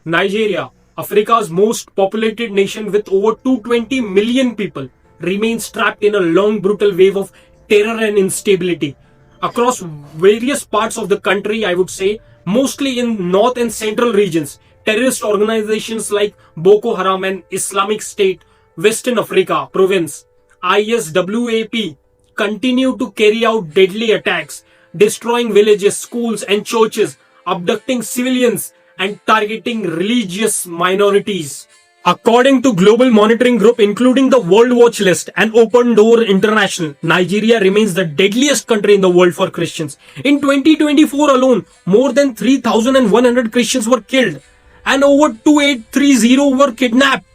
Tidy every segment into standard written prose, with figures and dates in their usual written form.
Nigeria, Africa's most populated nation with over 220 million people, remains trapped in a long, brutal wave of terror and instability. Across various parts of the country, I would say, mostly in north and central regions, terrorist organizations like Boko Haram and Islamic State, Western Africa province, ISWAP, continue to carry out deadly attacks, destroying villages, schools, and churches, abducting civilians, and targeting religious minorities. According to Global Monitoring Group, including the World Watch List and Open Door International, Nigeria remains the deadliest country in the world for Christians. In 2024 alone, more than 3,100 Christians were killed and over 2,830 were kidnapped.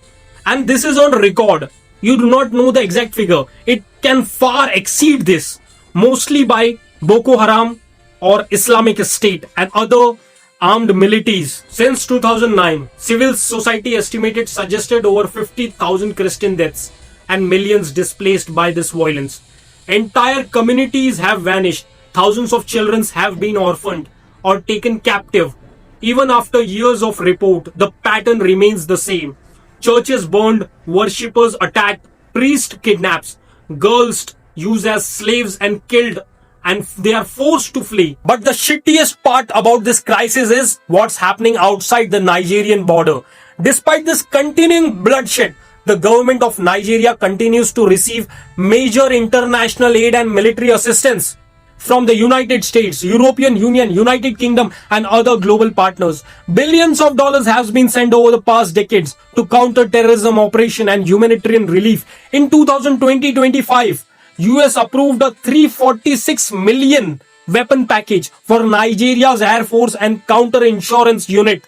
And this is on record. You do not know the exact figure. It can far exceed this, mostly by Boko Haram or Islamic State and other armed militias. Since 2009, civil society estimated suggested over 50,000 Christian deaths and millions displaced by this violence. Entire communities have vanished. Thousands of children have been orphaned or taken captive. Even after years of report, the pattern remains the same. Churches burned, worshippers attacked, priests kidnapped, girls used as slaves and killed, and they are forced to flee. But the shittiest part about this crisis is what's happening outside the Nigerian border. Despite this continuing bloodshed, the government of Nigeria continues to receive major international aid and military assistance from the United States, European Union, United Kingdom, and other global partners. Billions of dollars have been sent over the past decades to counter terrorism operation and humanitarian relief. In 2020-25, US approved a $346 million weapon package for Nigeria's Air Force and Counter Insurance Unit.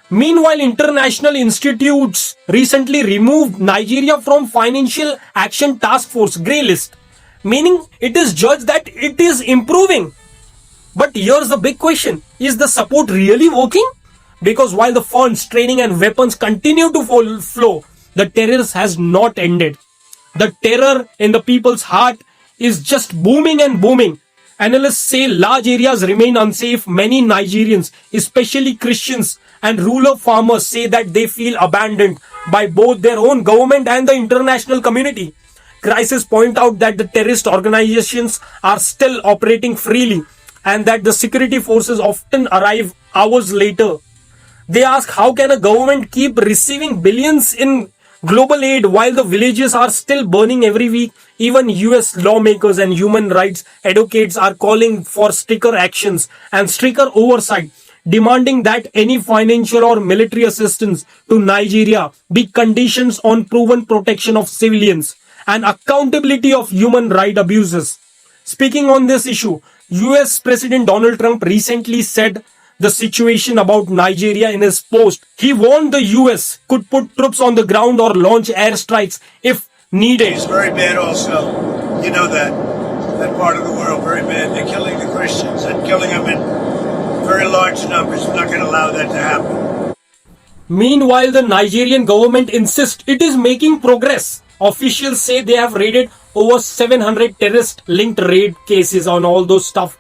Meanwhile, international institutes recently removed Nigeria from Financial Action Task Force grey list, meaning it is judged that it is improving. But here's the big question. Is the support really working? Because while the funds, training and weapons continue to flow, the terror has not ended. The terror in the people's heart is just booming and booming. Analysts say large areas remain unsafe. Many Nigerians, especially Christians and rural farmers, say that they feel abandoned by both their own government and the international community. Crises point out that the terrorist organizations are still operating freely and that the security forces often arrive hours later. They ask, how can a government keep receiving billions in global aid while the villages are still burning every week? Even US lawmakers and human rights advocates are calling for stricter actions and stricter oversight, demanding that any financial or military assistance to Nigeria be conditions on proven protection of civilians and accountability of human rights abuses. Speaking on this issue, US President Donald Trump recently said the situation about Nigeria in his post. He warned the US could put troops on the ground or launch airstrikes if needed. It's very bad also. You know that part of the world, very bad. They're killing the Christians and killing them in very large numbers. We're not going to allow that to happen. Meanwhile, the Nigerian government insists it is making progress. Officials say they have raided over 700 terrorist-linked raid cases on all those stuff.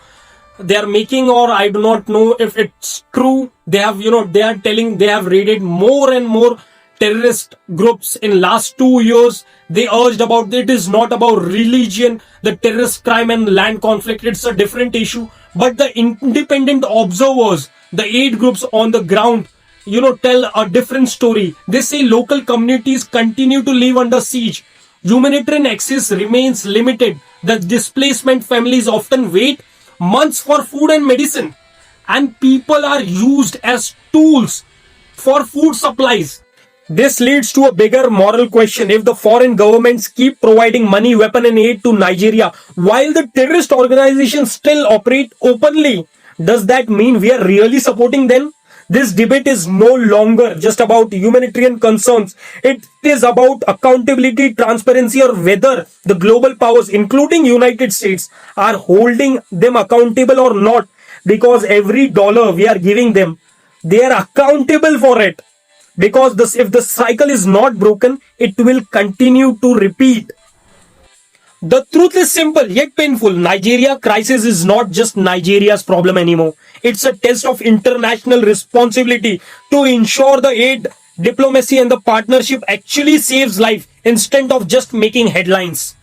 They are making, or I do not know if it's true, they have, they are telling they have raided more and more terrorist groups in last 2 years. They urged about it is not about religion, the terrorist crime and land conflict, it's a different issue. But the independent observers, the aid groups on the ground, tell a different story. They say local communities continue to live under siege. Humanitarian access remains limited. The displacement families often wait months for food and medicine, and people are used as tools for food supplies. This leads to a bigger moral question. If the foreign governments keep providing money, weapon and aid to Nigeria while the terrorist organizations still operate openly, does that mean we are really supporting them? This debate is no longer just about humanitarian concerns. It is about accountability, transparency, or whether the global powers, including United States, are holding them accountable or not. Because every dollar we are giving them, they are accountable for it. Because if the cycle is not broken, it will continue to repeat. The truth is simple yet painful. Nigeria crisis is not just Nigeria's problem anymore. It's a test of international responsibility to ensure the aid, diplomacy and the partnership actually saves life instead of just making headlines.